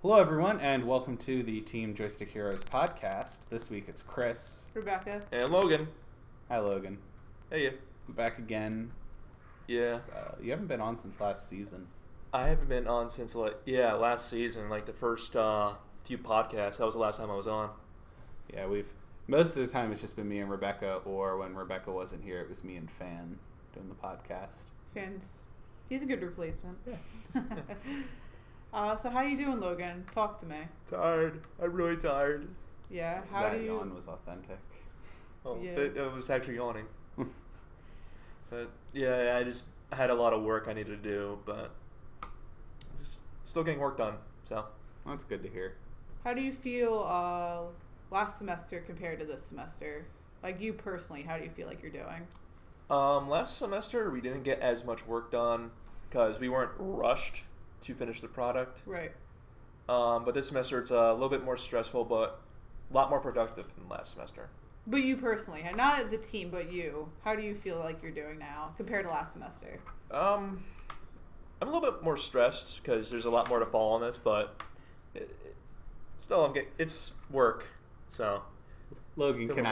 Hello, everyone, and welcome to the Team Joystick Heroes podcast. This week it's Chris. Rebecca. And Logan. Hi, Logan. Hey. I'm back again. Yeah. You haven't been on since last season. I haven't been on since, last season, the first few podcasts. That was the last time I was on. Yeah, most of the time it's just been me and Rebecca, or when Rebecca wasn't here, it was me and Fan doing the podcast. He's a good replacement. Yeah. So how you doing, Logan? Talk to me. Tired. I'm really tired. Yeah. That yawn was authentic. Oh, yeah. It was actually yawning. But yeah, I had a lot of work I needed to do, but just still getting work done. So That's good to hear. How do you feel last semester compared to this semester? Like you personally, how do you feel like you're doing? last semester we didn't get as much work done because we weren't rushed to finish the product. Right. But this semester it's a little bit more stressful, but a lot more productive than last semester. But you personally, not the team, but you. How do you feel like you're doing now compared to last semester? I'm a little bit more stressed because there's a lot more to fall on this, but it's work. So Logan, can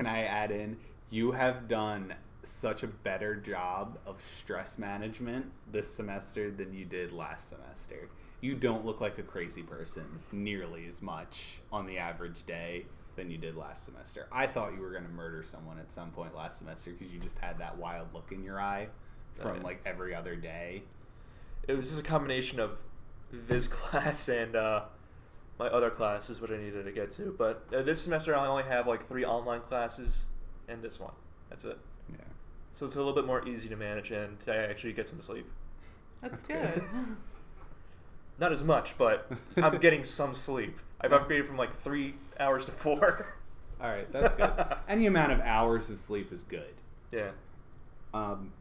I add in? You have done such a better job of stress management this semester than you did last semester. You don't look like a crazy person nearly as much on the average day than you did last semester. I thought you were going to murder someone at some point last semester because you just had that wild look in your eye from every other day. It was just a combination of this class and my other classes, which I needed to get to. But this semester I only have 3 online classes and this one. That's it. Yeah. So it's a little bit more easy to manage and to actually get some sleep. That's good. Not as much, but I'm getting some sleep. I've upgraded from 3 hours to 4. All right, that's good. Any amount of hours of sleep is good. Yeah.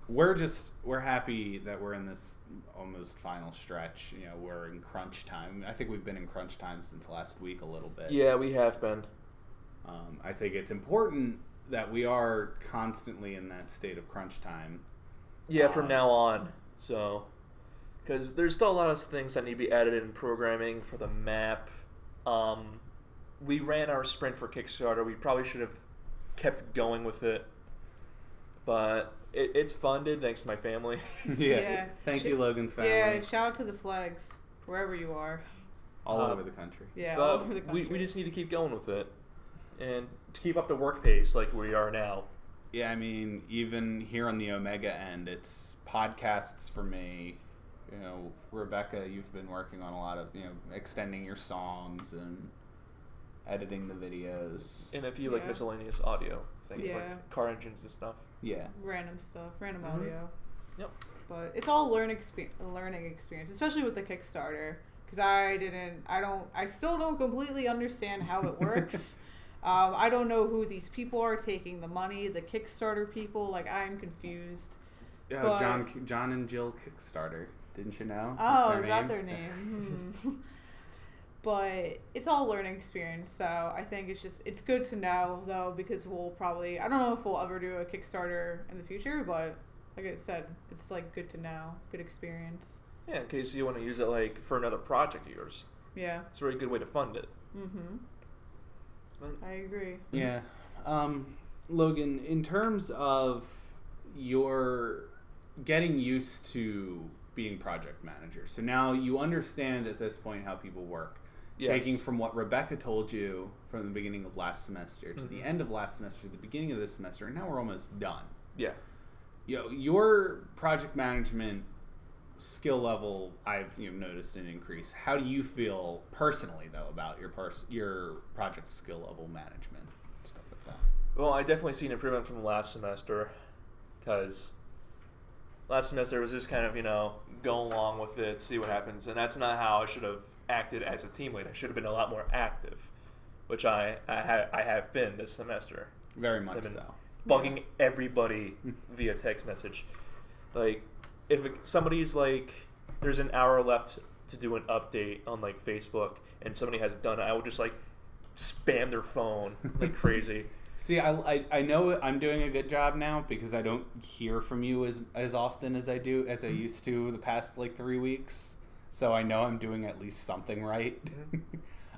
We're happy that we're in this almost final stretch. We're in crunch time. I think we've been in crunch time since last week a little bit. Yeah, we have been. I think it's important that we are constantly in that state of crunch time. Yeah, from now on. So, because there's still a lot of things that need to be added in programming for the map. We ran our sprint for Kickstarter. We probably should have kept going with it, but it's funded thanks to my family. Yeah. Thank you, Logan's family. Yeah, shout out to the flags, wherever you are. All over the country. Yeah, but all over the country. We just need to keep going with it, and to keep up the work pace like we are now. Yeah, I mean, even here on the Omega end, it's podcasts for me. Rebecca, you've been working on a lot of, extending your songs and editing the videos. And a few miscellaneous audio things like car engines and stuff. Yeah. Random stuff, random audio. Yep. But it's all a learning experience, especially with the Kickstarter, because I still don't completely understand how it works. I don't know who these people are taking the money, the Kickstarter people. I'm confused. Yeah, but, John and Jill Kickstarter. Didn't you know? Oh, is that their name? But it's all a learning experience, so I think it's good to know, though, because I don't know if we'll ever do a Kickstarter in the future, but like I said, it's good to know, good experience. Yeah, in case you want to use it for another project of yours. Yeah. It's a very good way to fund it. I agree. Yeah. Logan, in terms of your getting used to being project manager, so now you understand at this point how people work. Yes. Taking from what Rebecca told you from the beginning of last semester to the end of last semester, the beginning of this semester, and now we're almost done. Yeah. Your project management skill level, I've noticed an increase. How do you feel personally, though, about your project skill level management, stuff like that? Well, I definitely see an improvement from last semester, because last semester was just kind of go along with it, see what happens, and that's not how I should have acted as a team lead. I should have been a lot more active, which I have been this semester. Very much so. Bugging everybody via text message. If somebody's there's an hour left to do an update on Facebook and somebody hasn't done it, I will just spam their phone like crazy. See, I know I'm doing a good job now because I don't hear from you as often as I used to the past 3 weeks. so I know I'm doing at least something right.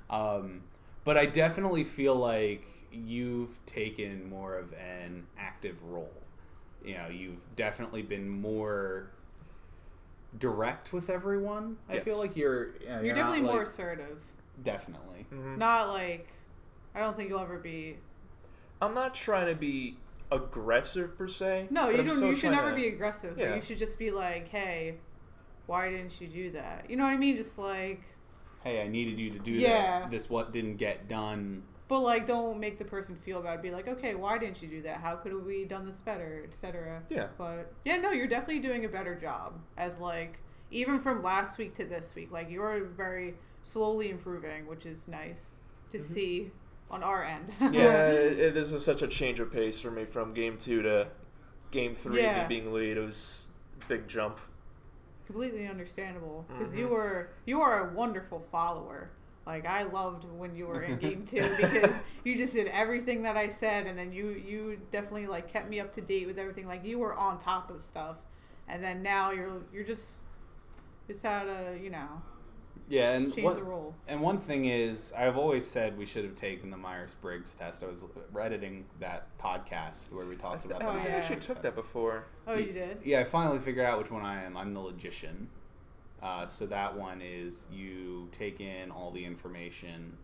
But I definitely feel like you've taken more of an active role. You've definitely been more direct with everyone. I feel like you're definitely not, more assertive. Definitely. Mm-hmm. Not like, I don't think you'll ever be. I'm not trying to be aggressive per se. No, you don't. You should never be aggressive. Yeah. But you should just be like, hey, why didn't you do that? You know what I mean? Just like, hey, I needed you to do this. This what didn't get done. But like, don't make the person feel bad. Be like, okay, why didn't you do that? How could we done this better, etc. Yeah. But yeah, no, you're definitely doing a better job. As like, even from last week to this week, like you're very slowly improving, which is nice to see on our end. Yeah, this is such a change of pace for me from game 2 to game 3. Me being lead, it was a big jump. Completely understandable, because you are a wonderful follower. Like, I loved when you were in game 2 because you just did everything that I said, and then you definitely like kept me up to date with everything. Like, you were on top of stuff, and then now you're just how to change the role. And one thing is, I've always said we should have taken the Myers-Briggs test. I was editing that podcast where we talked about the Myers-Briggs test. I actually took that before. Oh, you did? Yeah, I finally figured out which one I am. I'm the logician. So that one is you take in all the information.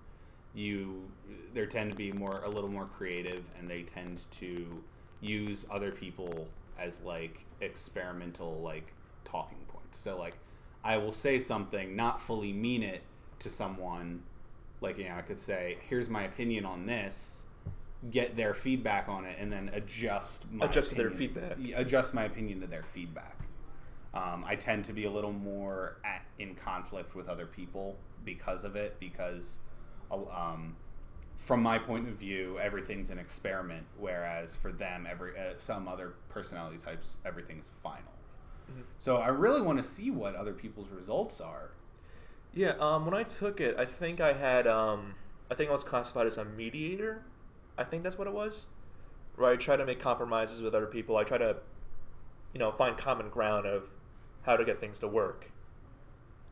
They tend to be a little more creative, and they tend to use other people as like experimental like talking points. So like, I will say something, not fully mean it to someone. Like, I could say, here's my opinion on this, get their feedback on it, and then adjust my opinion to their feedback. I tend to be a little more in conflict with other people because of it, because from my point of view, everything's an experiment, whereas for them, some other personality types, everything's final. Mm-hmm. So I really want to see what other people's results are. Yeah, when I took it, I think I had, I was classified as a mediator. I think that's what it was. Where I try to make compromises with other people. I try to, find common ground of how to get things to work.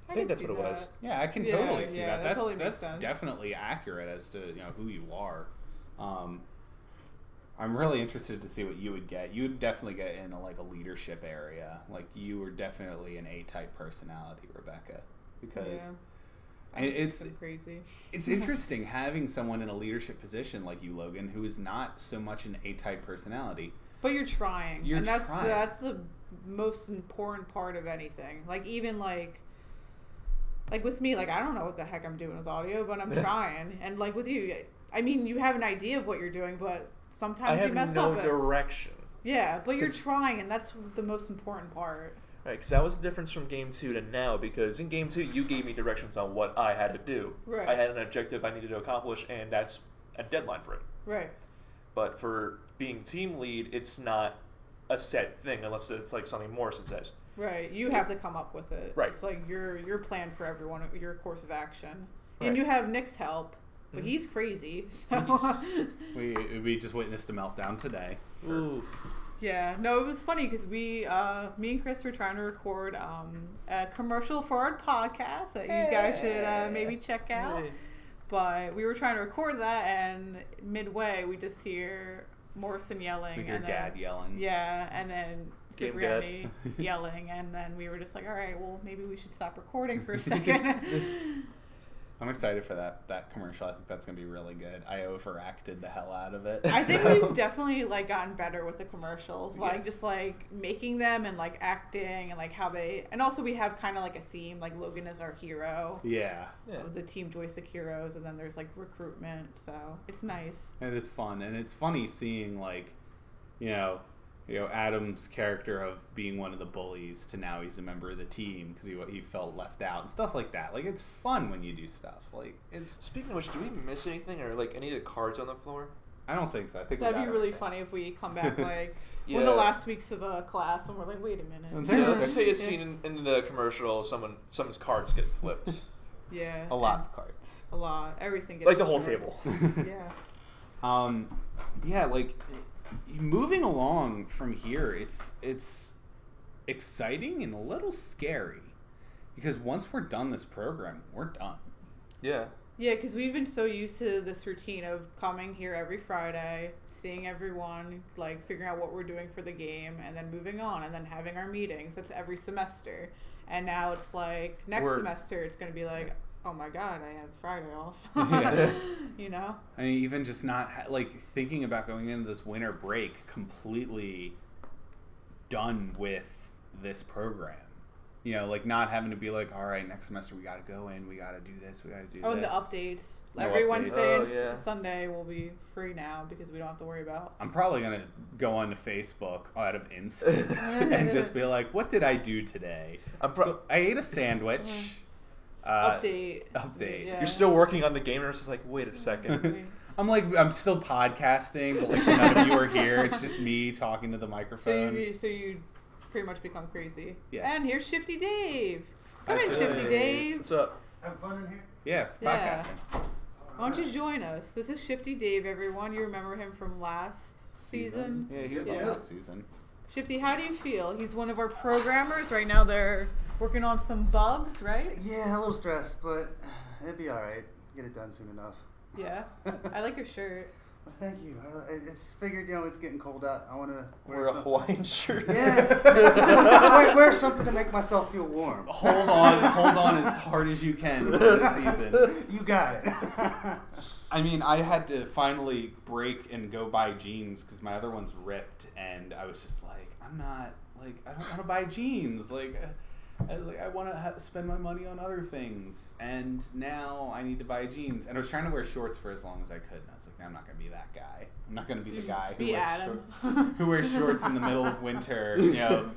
I think that's what it was. Yeah, I can totally see that. That's definitely accurate as to who you are. I'm really interested to see what you would get. You would definitely get in a leadership area. Like, you were definitely an A-type personality, Rebecca, because it's crazy. It's interesting having someone in a leadership position like you, Logan, who is not so much an A-type personality. But you're trying. That's the most important part of anything. Like, even like with me, like, I don't know what the heck I'm doing with audio, but I'm trying. And like with you, I mean, you have an idea of what you're doing, but sometimes you mess up. I have no direction. Yeah, but you're trying, and that's the most important part. Right, because that was the difference from game 2 to now, because in game 2, you gave me directions on what I had to do. Right. I had an objective I needed to accomplish, and that's a deadline for it. Right. But for being team lead, it's not a set thing, unless it's like something Morrison says. Right, you have to come up with it. Right. It's like your plan for everyone, your course of action. Right. And you have Nick's help, but he's crazy, so... We just witnessed a meltdown today. Ooh. Yeah, no, it was funny because me and Chris were trying to record a commercial for our podcast that you guys should maybe check out. Hey. But we were trying to record that, and midway we just hear Morrison yelling. We hear Dad yelling. Yeah, and then Cipriani yelling, and then we were just like, all right, well, maybe we should stop recording for a second. I'm excited for that commercial. I think that's going to be really good. I overacted the hell out of it. I think we've definitely gotten better with the commercials, just making them and acting and how they, and also we have kind of a theme, Logan is our hero. Yeah. The Team Joystick heroes, and then there's recruitment, so it's nice. And it's fun, and it's funny seeing Adam's character of being one of the bullies to now he's a member of the team because he felt left out and stuff like that. It's fun when you do stuff. It's. Speaking of which, do we miss anything or any of the cards on the floor? I don't think so. I think that'd be really funny if we come back one of the last weeks of a class and we're like, wait a minute. Let's say a scene in the commercial, someone's cards get flipped. Yeah. A lot of cards. A lot. Everything gets the whole table. Yeah. Moving along from here, it's exciting and a little scary Because once we're done this program, we're done. Yeah. Yeah, because we've been so used to this routine of coming here every Friday, seeing everyone, like figuring out what we're doing for the game, and then moving on, and then having our meetings. That's every semester. And now it's like next semester, it's going to be like, oh my God, I have Friday off. Yeah. You know? I mean, even just not like thinking about going into this winter break completely done with this program. You know, like not having to be like, all right, next semester we got to go in, we got to do this, we got to do Oh, this. and the updates. No Every updates. Wednesday and yeah. Sunday will be free now because we don't have to worry about. I'm probably going to go onto Facebook out of instinct and just be like, what did I do today? So I ate a sandwich. Update. Yeah. You're still working on the game, and it's just like, wait a second. I'm still podcasting, but like none of you are here. It's just me talking to the microphone. So you pretty much become crazy. Yeah. And here's Shifty Dave. Come Hi, in, Shifty Dave. What's up? Having fun in here? Yeah, Yeah. podcasting. Why don't you join us? This is Shifty Dave, everyone. You remember him from last season? Yeah, he was on last season. Shifty, how do you feel? He's one of our programmers. Right now they're working on some bugs, right? Yeah, a little stressed, but it'd be alright. Get it done soon enough. Yeah. I like your shirt. Well, thank you. I just figured, it's getting cold out. I want to Wear a Hawaiian shirt. Yeah. Wear something to make myself feel warm. Hold on as hard as you can for this season. You got it. I mean, I had to finally break and go buy jeans because my other one's ripped, and I was just like, I don't want to buy jeans. I want to spend my money on other things, and now I need to buy jeans. And I was trying to wear shorts for as long as I could, and I was like, I'm not going to be that guy. I'm not going to be the guy who wears shorts in the middle of winter,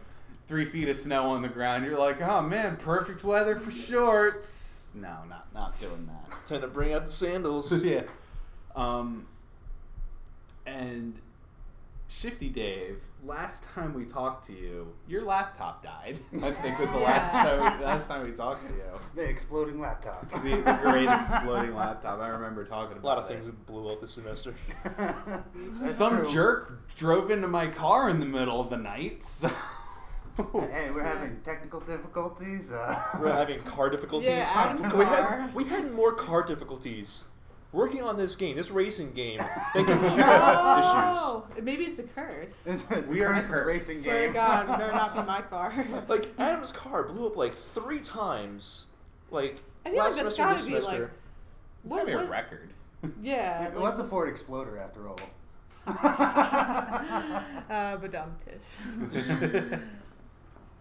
3 feet of snow on the ground. You're like, oh man, perfect weather for shorts. No, not doing that. Time to bring out the sandals. Yeah. And Shifty Dave, last time we talked to you, your laptop died. I think was the last time we talked to you. The exploding laptop. The great exploding laptop. I remember talking about A lot of things blew up this semester. Some jerk drove into my car in the middle of the night. So. Hey, we're having technical difficulties. We're having car difficulties. Yeah, Adam's car. We had more car difficulties working on this game, this racing game, than computer issues. Maybe it's a curse. It's We a are curse of cursed. racing Swear to game. God, it better not be my car. Like, Adam's car blew up like 3 times. Like, I feel last like that's semester, gotta this be semester. like, It's gotta be a record. Yeah. It was a Ford Exploder after all. Badum-tish.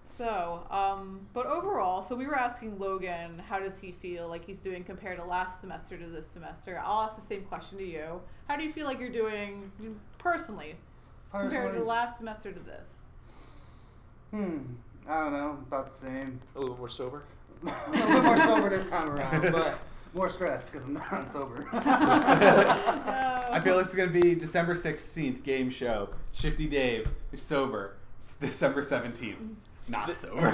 So, but overall, so we were asking Logan, how does he feel like he's doing compared to last semester to this semester? I'll ask the same question to you. How do you feel like you're doing personally compared to last semester to this? I don't know, about the same. A little more sober. A little bit more sober this time around, but more stressed because I'm not sober. I feel it's gonna be December 16th game show. Shifty Dave is sober. December 17th. Not sober.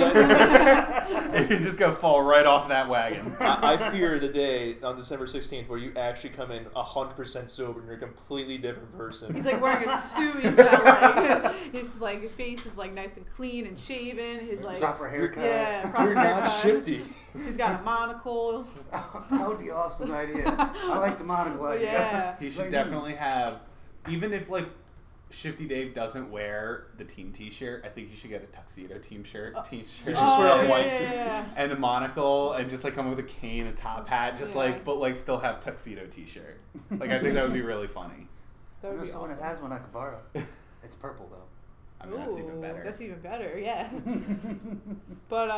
You just go fall right off that wagon. I fear the day on December 16th where you actually come in 100% sober and you're a completely different person. He's like wearing a suit. He's got like his like face is like nice and clean and shaven. His like Proper haircut. Yeah, proper You're haircut. not Shifty. He's got a monocle. That would be an awesome idea. I like the monocle idea. Yeah. He should definitely have, even if like Shifty Dave doesn't wear the team T-shirt, I think you should get a tuxedo T-shirt. Just wear a white and a monocle, and just like come with a cane, a top hat, just but still have tuxedo T-shirt. Like I think that would be really funny. That would I know be someone awesome. that has one I could borrow. It's purple though. I mean, that's even better. That's even better, yeah. But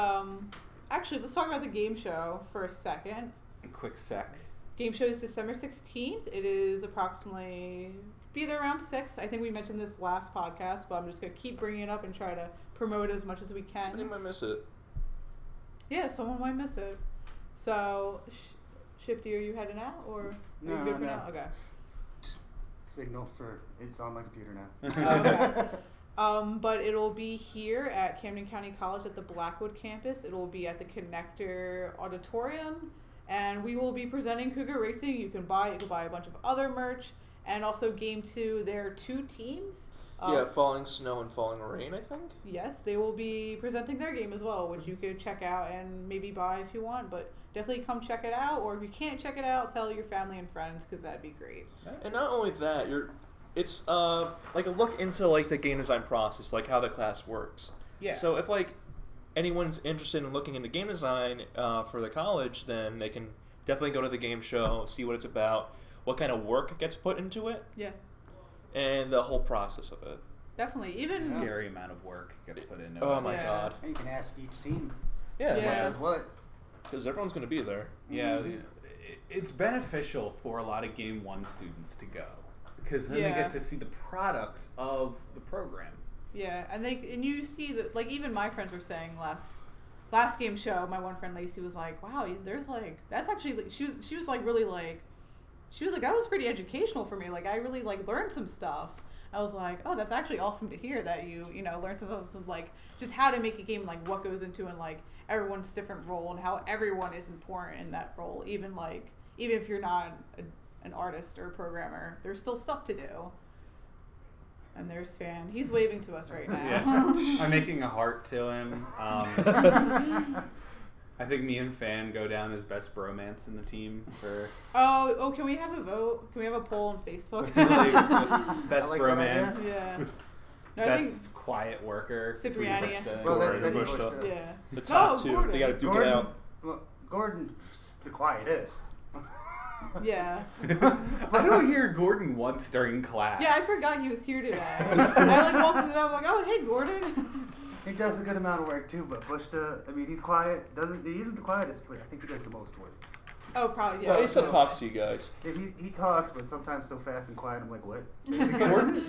actually, let's talk about the game show for a second. A quick sec. Game show is December 16th. It is approximately be there around 6. I think we mentioned this last podcast, but I'm just gonna keep bringing it up and try to promote as much as we can. Somebody might miss it. Yeah, someone might miss it. So, Shifty, are you heading out or are you good for now? Okay. Just signal for it's on my computer now. Okay. But it'll be here at Camden County College at the Blackwood campus. It will be at the Connector Auditorium, and we will be presenting Cougar Racing. You can buy a bunch of other merch, and also Game 2. There are 2 teams. Falling Snow and Falling Rain, I think. Yes, they will be presenting their game as well, which you could check out and maybe buy if you want, but definitely come check it out, or if you can't check it out, tell your family and friends, because that'd be great. And not only that, it's like a look into like the game design process, like how the class works. Yeah. So if like anyone's interested in looking into game design for the college, then they can definitely go to the game show, see what it's about, what kind of work gets put into it. Yeah. And the whole process of it. Definitely. Even scary amount of work gets put into it. Oh my god. And you can ask each team. Yeah. What does what? Because everyone's going to be there. Yeah. It's beneficial for a lot of Game 1 students to go. Because then they get to see the product of the program. Yeah, and you see that, like, even my friends were saying last game show, my one friend Lacey was like, wow, there's like, that's actually, she was like really like, she was like, that was pretty educational for me, like I really like learned some stuff. I was like, oh, that's actually awesome to hear that you know learn some like just how to make a game, like what goes into and like everyone's different role and how everyone is important in that role, even if you're not an artist or a programmer, there's still stuff to do. And there's Fan. He's waving to us right now. Yeah. I'm making a heart to him. I think me and Fan go down as best bromance in the team for. Oh, can we have a vote? Can we have a poll on Facebook? Best like bromance. Yeah. No, Best quiet worker. Cipriani. Well, that's Bushta. Yeah. The top two. Gordon. They got to duke Gordon, it out. well, Gordon's the quietest. Yeah. I don't hear Gordon once during class. Yeah, I forgot he was here today. I like walked in the door, I'm like, oh, hey, Gordon. He does a good amount of work too, but Bushta, I mean, he's quiet. He isn't the quietest, but I think he does the most work. Oh, probably, So yeah. he still talks to you guys. Yeah, he talks, but sometimes so fast and quiet. I'm like, what?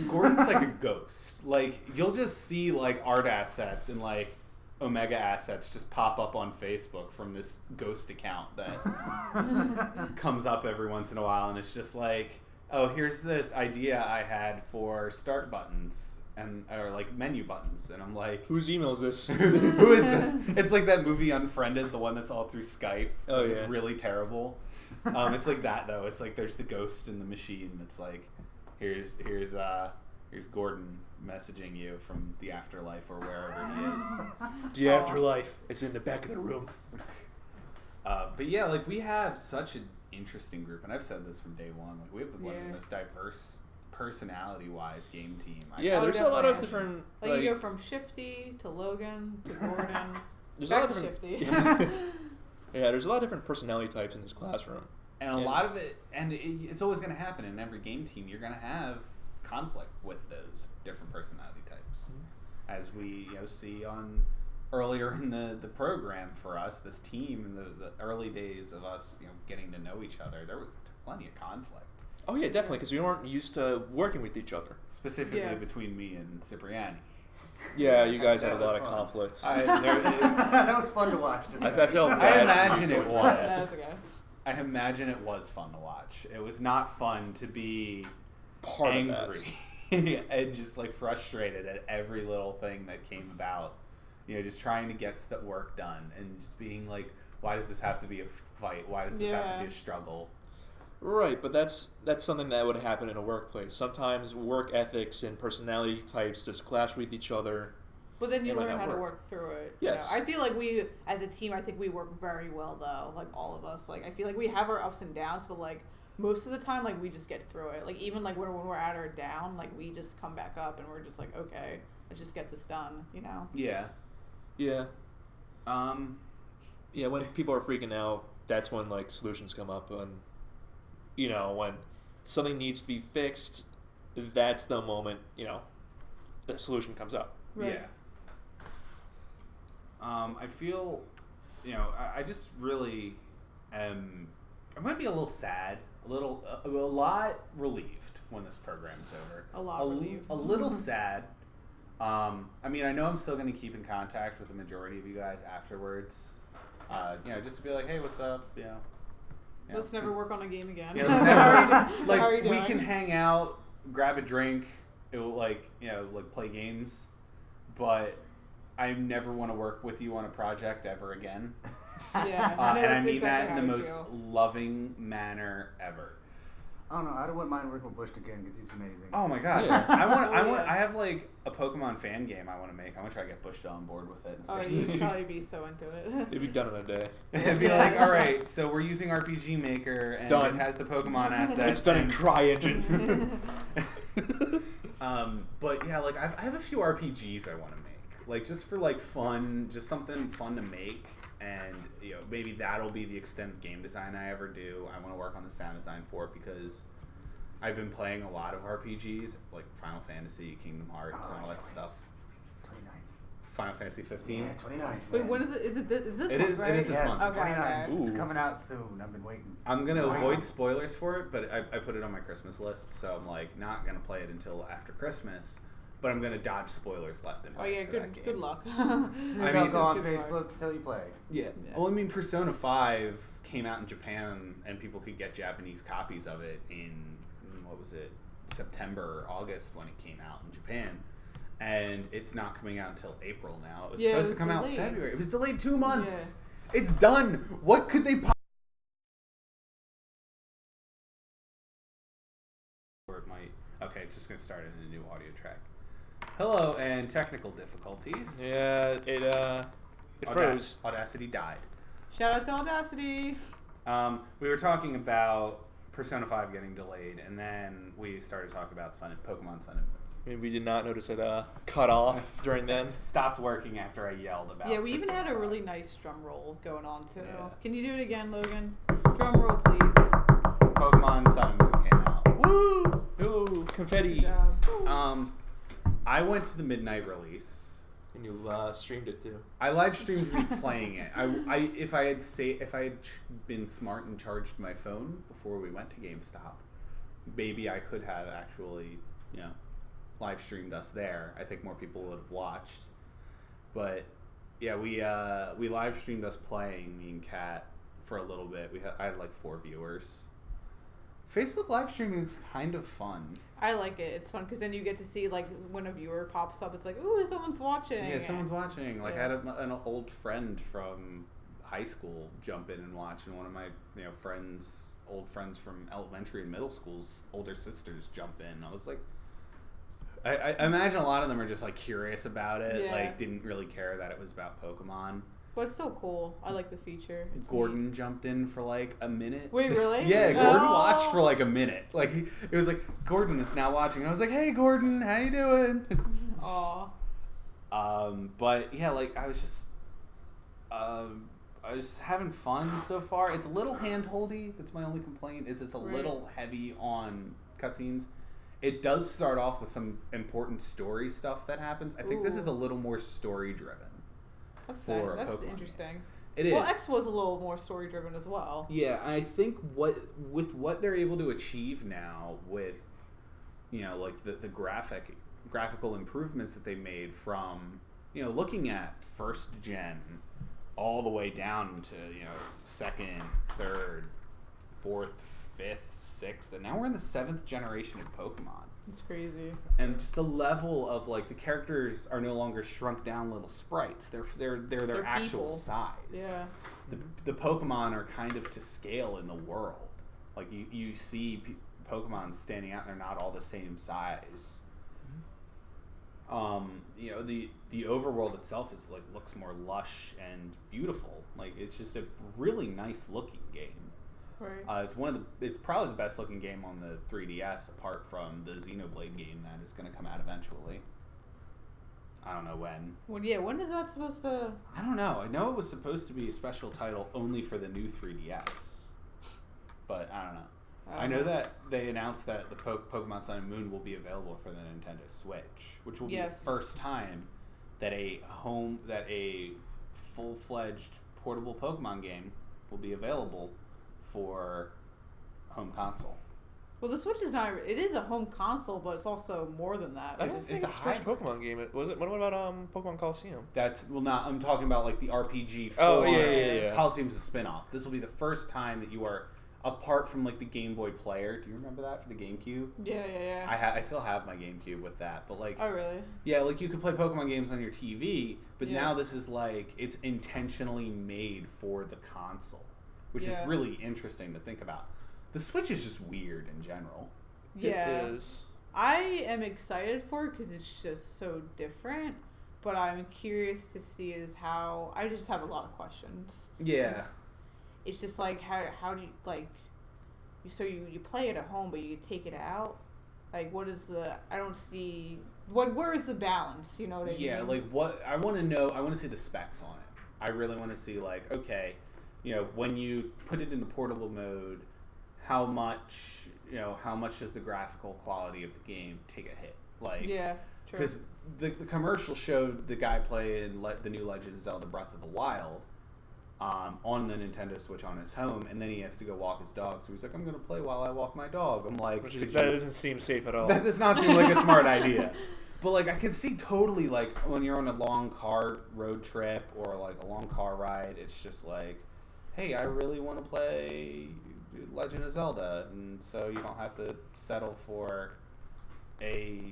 Gordon's like a ghost. Like you'll just see like art assets and like Omega assets just pop up on Facebook from this ghost account that comes up every once in a while, and it's just like, oh, here's this idea I had for start buttons or like menu buttons, and I'm like, Whose email is this? who is this? It's like that movie Unfriended, the one that's all through Skype. Oh, It's yeah. really terrible. It's like that though. It's like there's the ghost in the machine that's like, here's Gordon messaging you from the afterlife or wherever he is. The afterlife is in the back of the room. But yeah, like we have such an interesting group, and I've said this from day one. Like we have one of the most diverse, personality-wise game team. There's a lot of different. Like you go from Shifty to Logan to Gordon. There's back a lot of to different. Shifty. Yeah, there's a lot of different personality types in this classroom. And a lot of it, and it's always going to happen in every game team. You're going to have conflict with those different personality types, as we see on earlier in the program for us, this team in the early days of us getting to know each other. There was plenty of conflict. Oh yeah, definitely, because we weren't used to working with each other. Specifically between me and Cipriani. Yeah, you guys had a That lot was of fun. conflict. That was fun to watch. I felt I bad. imagine it was. That's okay. I imagine it was fun to watch. It was not fun to be Part angry of that. and just like frustrated at every little thing that came about. Just trying to get work done and just being like, why does this have to be a fight? Why does this have to be a struggle? Right, but that's something that would happen in a workplace. Sometimes work ethics and personality types just clash with each other. But then you It might learn not how to work. work through it. Yes. I feel like we, as a team, I think we work very well though. Like all of us. Like I feel like we have our ups and downs, but like most of the time, like we just get through it. Like even like when we're at our down, like we just come back up and we're just like, okay, let's just get this done. Yeah. Yeah. Yeah, when people are freaking out, that's when like solutions come up, and when something needs to be fixed, that's the moment the solution comes up. Right. Yeah. I feel, I just really am. I'm gonna be a little sad, a lot relieved when this program's over. A lot relieved. A little sad. I mean, I know I'm still gonna keep in contact with the majority of you guys afterwards. Just to be like, hey, what's up? Let's never work on a game again. Yeah, let's never, How are you we doing? can hang out, grab a drink, play games, but I never want to work with you on a project ever again. Yeah, And I that's mean exactly that in how the I most feel. loving manner ever. I don't know. I wouldn't mind working with Bush again because he's amazing. Oh my god. Yeah. I have like a Pokemon fan game I want to make. I want to try to get Bush on board with it. Oh, you'd probably be so into it. It'd be done in a day. It'd be like, all right, so we're using RPG Maker and Done. it has the Pokemon assets. It's done in CryEngine. But yeah, like I have a few RPGs I want to make, like just for like fun, just something fun to make, and maybe that'll be the extent of game design I ever do. I want to work on the sound design for it because I've been playing a lot of RPGs like Final Fantasy, Kingdom Hearts, and all that stuff. 29th. Final Fantasy 15. Yeah, 29th. Wait, when is it? Is this It month, is- right? it is this Yes, month. Okay, 29th. okay. It's Ooh. coming out soon. I've been waiting. I'm gonna Wow. avoid spoilers for it, but I put it on my Christmas list, so I'm like not gonna play it until after Christmas. But I'm gonna dodge spoilers left and Oh right. yeah, for that good game. luck. Snoop mean, go on it's good Facebook until you play. Yeah. Yeah. Well, I mean, Persona 5 came out in Japan, and people could get Japanese copies of it in what was it, September or August when it came out in Japan, and it's not coming out until April now. It was Yeah, it supposed was to come out in delayed. February. It was delayed 2 months. It's done. What could they possibly? Or it might. Okay, it's just gonna start in a new audio track. Hello and technical difficulties. Yeah, it froze. Audacity died. Shout out to Audacity. We were talking about Persona 5 getting delayed, and then we started talking about Pokemon Sun and Moon. I mean, we did not notice it cut off during then. It stopped working after I yelled about. Yeah, we even Persona had a 5. really nice drum roll going on too. Yeah. Can you do it again, Logan? Drum roll, please. Pokemon Sun and Moon came out. Woo! Ooh, confetti. Good job. I went to the midnight release. And you streamed it too. I live streamed me playing it. If I had been smart and charged my phone before we went to GameStop, maybe I could have actually, live streamed us there. I think more people would have watched. But yeah, we live streamed us playing, me and Kat, for a little bit. I had like 4 viewers. Facebook live streaming is kind of fun. I like it. It's fun because then you get to see like when a viewer pops up, it's like, ooh, someone's watching. Yeah, someone's watching. Like Yeah. I had an old friend from high school jump in and watch, and one of my old friends from elementary and middle school's older sisters jump in. I was like, I imagine a lot of them are just like curious about it, Yeah. like didn't really care that it was about Pokemon. But it's still cool. I like the feature. It's Gordon jumped in for like a minute. Wait, really? Yeah, Gordon Oh. watched for like a minute. Like it was like Gordon is now watching. I was like, hey Gordon, how you doing? Aw. But yeah, like I was just having fun so far. It's a little hand-holdy. That's my only complaint. It's a Right. little heavy on cutscenes. It does start off with some important story stuff that happens. I think this is a little more story-driven. That's For fair. a That's Pokemon interesting. It is. Well, X was a little more story driven as well. Yeah, I think what they're able to achieve now with like the graphical improvements that they made from looking at first gen all the way down to second, third, fourth, fifth, sixth, and now we're in the 7th generation of Pokemon. It's crazy. And just the level of like the characters are no longer shrunk down little sprites. They're their actual people. size. Yeah. The Pokemon are kind of to scale in the world. Like you see Pokemon standing out, and they're not all the same size. The overworld itself is like looks more lush and beautiful. Like it's just a really nice looking game. Right. It's probably the best looking game on the 3DS, apart from the Xenoblade game that is going to come out eventually. I don't know when. When is that supposed to? I don't know. I know it was supposed to be a special title only for the new 3DS, but I don't know. I know that they announced that the Pokemon Sun and Moon will be available for the Nintendo Switch, which will be the first time that a full-fledged portable Pokemon game will be available for home console. Well, the Switch is not. It is a home console, but it's also more than that. I don't It's think a it's a Switch hybrid. Pokemon game. Was it? What about Pokemon Coliseum? I'm talking about like the RPG. Oh, for yeah. Coliseum's a spin-off. This will be the first time that you are apart from like the Game Boy Player. Do you remember that for the GameCube? Yeah. I still have my GameCube with that, but like Oh, really? yeah, like you could play Pokemon games on your TV, but Yeah. now this is like it's intentionally made for the console, which is Yeah. really interesting to think about. The Switch is just weird in general. Yeah. It is. I am excited for it because it's just so different. But I'm curious to see is how. I just have a lot of questions. Yeah. It's just like how do you like. So you play it at home, but you take it out. Like, what is the? I don't see. Where is the balance? You know what I mean? Yeah, like what I want to know. I want to see the specs on it. I really want to see like, okay, when you put it into portable mode, how much does the graphical quality of the game take a hit? Like, yeah, true. Because the commercial showed the guy playing the new Legend of Zelda Breath of the Wild on the Nintendo Switch on his home, and then he has to go walk his dog. So he's like, I'm going to play while I walk my dog. I'm like... That doesn't seem safe at all. That does not seem like a smart idea. But, like, I can see totally, like, when you're on a long car road trip or, like, a long car ride, it's just like, hey, I really want to play Legend of Zelda. And so you don't have to settle for a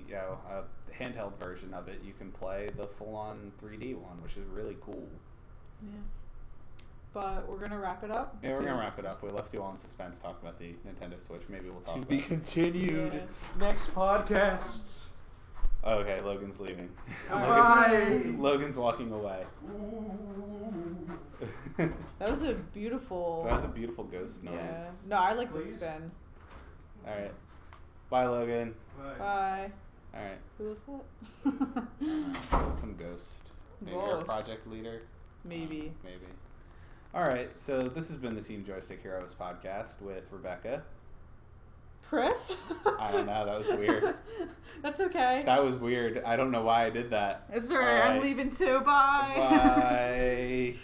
handheld version of it. You can play the full-on 3D one, which is really cool. Yeah. But we're gonna wrap it up. Yeah, we're gonna wrap it up. We left you all in suspense talking about the Nintendo Switch. Maybe we'll talk to about be it. continued. Yeah. Next podcast. Okay, Logan's leaving. Bye. Logan's walking away. That was a beautiful. That was a beautiful ghost noise. Yeah. No, I like Please? the spin. All right. Bye, Logan. Bye. All right. Who was that? Some ghost. Maybe our Ghost. project leader. Maybe. Maybe. All right. So this has been the Team Joystick Heroes podcast with Rebecca. Chris? I don't know. That was weird. That's okay. That was weird. I don't know why I did that. It's alright. I'm leaving too. Bye. Bye.